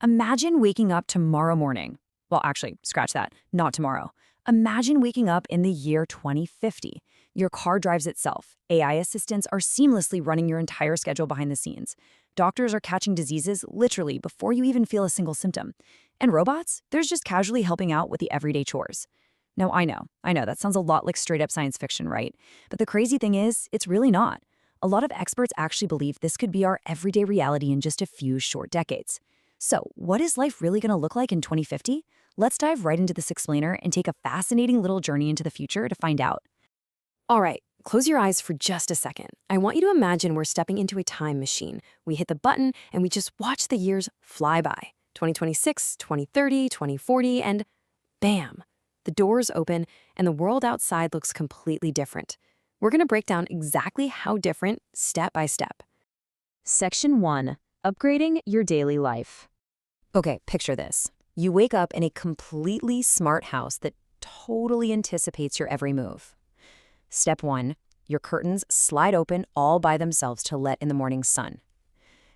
Imagine waking up tomorrow morning. Well, actually, scratch that. Not tomorrow. Imagine waking up in the year 2050. Your car drives itself. AI assistants are seamlessly running your entire schedule behind the scenes. Doctors are catching diseases literally before you even feel a single symptom. And robots, there's just casually helping out with the everyday chores. Now, I know, that sounds a lot like straight up science fiction, right? But the crazy thing is, it's really not. A lot of experts actually believe this could be our everyday reality in just a few short decades. So, what is life really going to look like in 2050? Let's dive right into this explainer and take a fascinating little journey into the future to find out. All right, close your eyes for just a second. I want you to imagine we're stepping into a time machine. We hit the button and we just watch the years fly by. 2026, 2030, 2040, and bam! The doors open and the world outside looks completely different. We're going to break down exactly how different, step by step. Section 1. Upgrading your daily life. Okay, picture this. You wake up in a completely smart house that totally anticipates your every move. Step 1. Your curtains slide open all by themselves to let in the morning sun.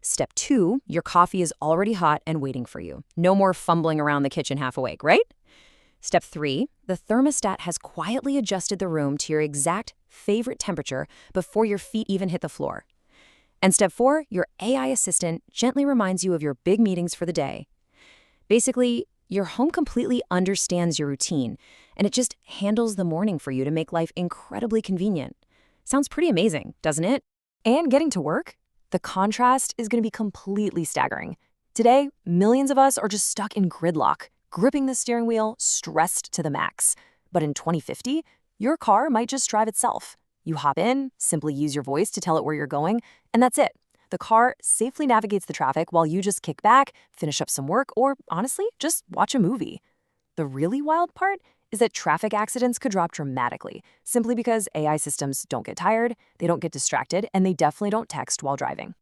Step 2. Your coffee is already hot and waiting for you. No more fumbling around the kitchen half awake, right? Step 3. The thermostat has quietly adjusted the room to your exact favorite temperature before your feet even hit the floor. And step 4, your AI assistant gently reminds you of your big meetings for the day. Basically, your home completely understands your routine, and it just handles the morning for you to make life incredibly convenient. Sounds pretty amazing, doesn't it? And getting to work? The contrast is going to be completely staggering. Today, millions of us are just stuck in gridlock, gripping the steering wheel, stressed to the max. But in 2050, your car might just drive itself. You hop in, simply use your voice to tell it where you're going, and that's it. The car safely navigates the traffic while you just kick back, finish up some work, or honestly, just watch a movie. The really wild part is that traffic accidents could drop dramatically, simply because AI systems don't get tired, they don't get distracted, and they definitely don't text while driving.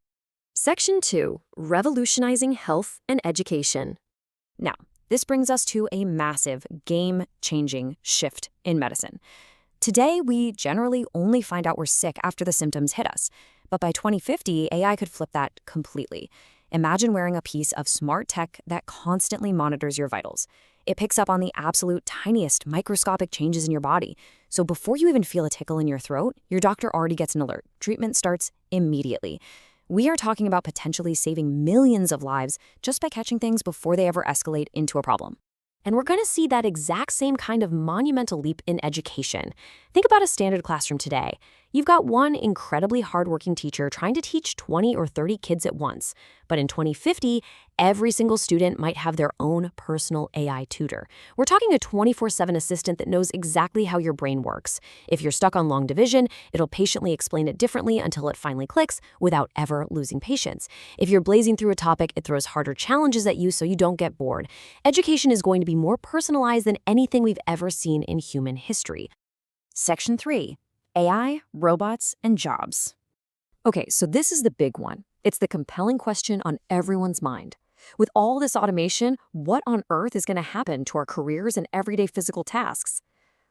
Section 2. Revolutionizing health and education. Now, this brings us to a massive, game-changing shift in medicine. Today, we generally only find out we're sick after the symptoms hit us. But by 2050, AI could flip that completely. Imagine wearing a piece of smart tech that constantly monitors your vitals. It picks up on the absolute tiniest microscopic changes in your body. So before you even feel a tickle in your throat, your doctor already gets an alert. Treatment starts immediately. We are talking about potentially saving millions of lives just by catching things before they ever escalate into a problem. And we're going to see that exact same kind of monumental leap in education. Think about a standard classroom today. You've got one incredibly hardworking teacher trying to teach 20 or 30 kids at once. But in 2050, every single student might have their own personal AI tutor. We're talking a 24/7 assistant that knows exactly how your brain works. If you're stuck on long division, it'll patiently explain it differently until it finally clicks without ever losing patience. If you're blazing through a topic, it throws harder challenges at you so you don't get bored. Education is going to be more personalized than anything we've ever seen in human history. Section 3. AI, robots, and jobs. Okay, so this is the big one. It's the compelling question on everyone's mind. With all this automation, what on earth is going to happen to our careers and everyday physical tasks?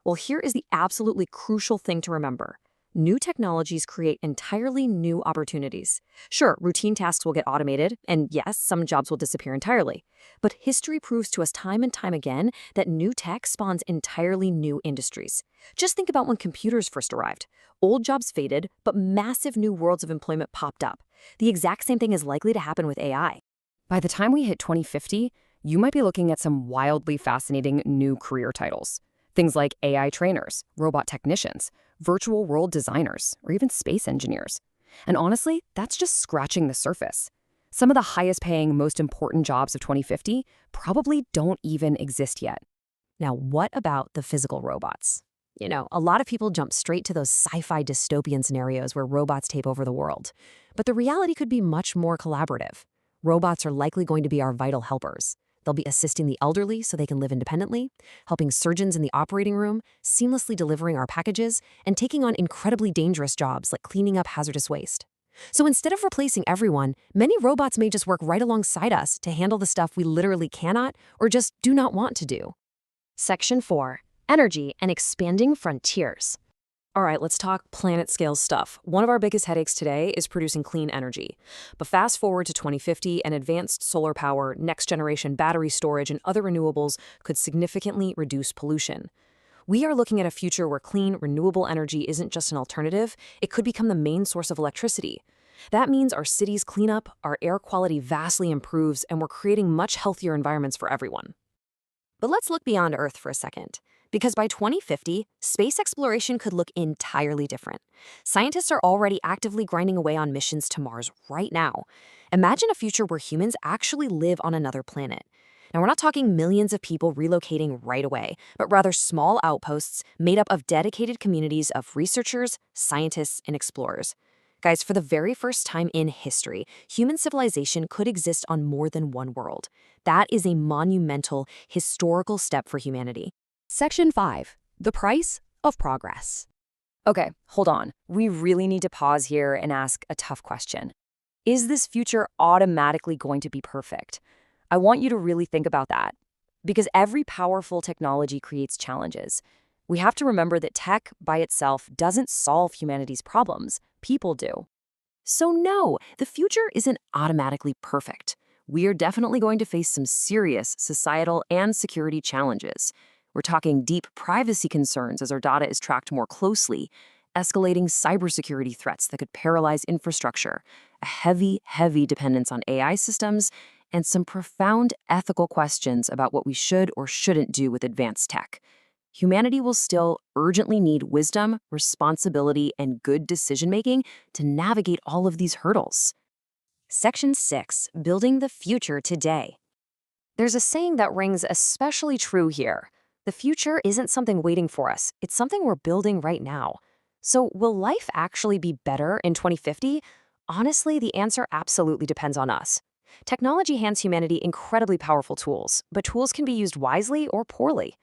Well, here is the absolutely crucial thing to remember. New technologies create entirely new opportunities. Sure, routine tasks will get automated, and yes, some jobs will disappear entirely. But history proves to us time and time again that new tech spawns entirely new industries. Just think about when computers first arrived. Old jobs faded, but massive new worlds of employment popped up. The exact same thing is likely to happen with AI. By the time we hit 2050, you might be looking at some wildly fascinating new career titles. Things like AI trainers, robot technicians, virtual world designers, or even space engineers. And honestly, that's just scratching the surface. Some of the highest paying, most important jobs of 2050 probably don't even exist yet. Now, what about the physical robots? You know, a lot of people jump straight to those sci-fi dystopian scenarios where robots take over the world. But the reality could be much more collaborative. Robots are likely going to be our vital helpers. They'll be assisting the elderly so they can live independently, helping surgeons in the operating room, seamlessly delivering our packages, and taking on incredibly dangerous jobs like cleaning up hazardous waste. So instead of replacing everyone, many robots may just work right alongside us to handle the stuff we literally cannot or just do not want to do. Section 4. Energy and expanding frontiers. All right, let's talk planet-scale stuff. One of our biggest headaches today is producing clean energy. But fast forward to 2050, and advanced solar power, next-generation battery storage, and other renewables could significantly reduce pollution. We are looking at a future where clean, renewable energy isn't just an alternative, it could become the main source of electricity. That means our cities clean up, our air quality vastly improves, and we're creating much healthier environments for everyone. But let's look beyond Earth for a second. Because by 2050, space exploration could look entirely different. Scientists are already actively grinding away on missions to Mars right now. Imagine a future where humans actually live on another planet. Now, we're not talking millions of people relocating right away, but rather small outposts made up of dedicated communities of researchers, scientists, and explorers. Guys, for the very first time in history, human civilization could exist on more than one world. That is a monumental, historical step for humanity. Section 5. The price of progress. Okay, hold on. We really need to pause here and ask a tough question. Is this future automatically going to be perfect? I want you to really think about that. Because every powerful technology creates challenges. We have to remember that tech by itself doesn't solve humanity's problems. People do. So no, the future isn't automatically perfect. We are definitely going to face some serious societal and security challenges. We're talking deep privacy concerns as our data is tracked more closely, escalating cybersecurity threats that could paralyze infrastructure, a heavy dependence on AI systems, and some profound ethical questions about what we should or shouldn't do with advanced tech. Humanity will still urgently need wisdom, responsibility, and good decision-making to navigate all of these hurdles. Section 6. Building the future today. There's a saying that rings especially true here. The future isn't something waiting for us, it's something we're building right now. So will life actually be better in 2050? Honestly, the answer absolutely depends on us. Technology hands humanity incredibly powerful tools, but tools can be used wisely or poorly.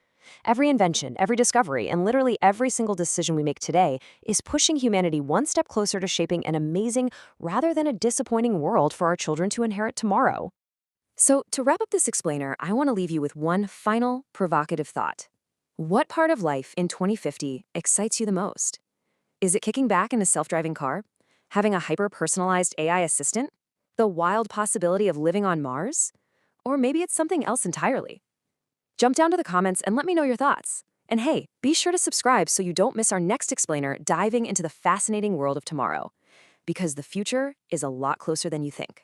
Every invention, every discovery, and literally every single decision we make today is pushing humanity one step closer to shaping an amazing rather than a disappointing world for our children to inherit tomorrow. So, to wrap up this explainer, I want to leave you with one final provocative thought. What part of life in 2050 excites you the most? Is it kicking back in a self-driving car? Having a hyper-personalized AI assistant? The wild possibility of living on Mars? Or maybe it's something else entirely? Jump down to the comments and let me know your thoughts. And hey, be sure to subscribe so you don't miss our next explainer diving into the fascinating world of tomorrow. Because the future is a lot closer than you think.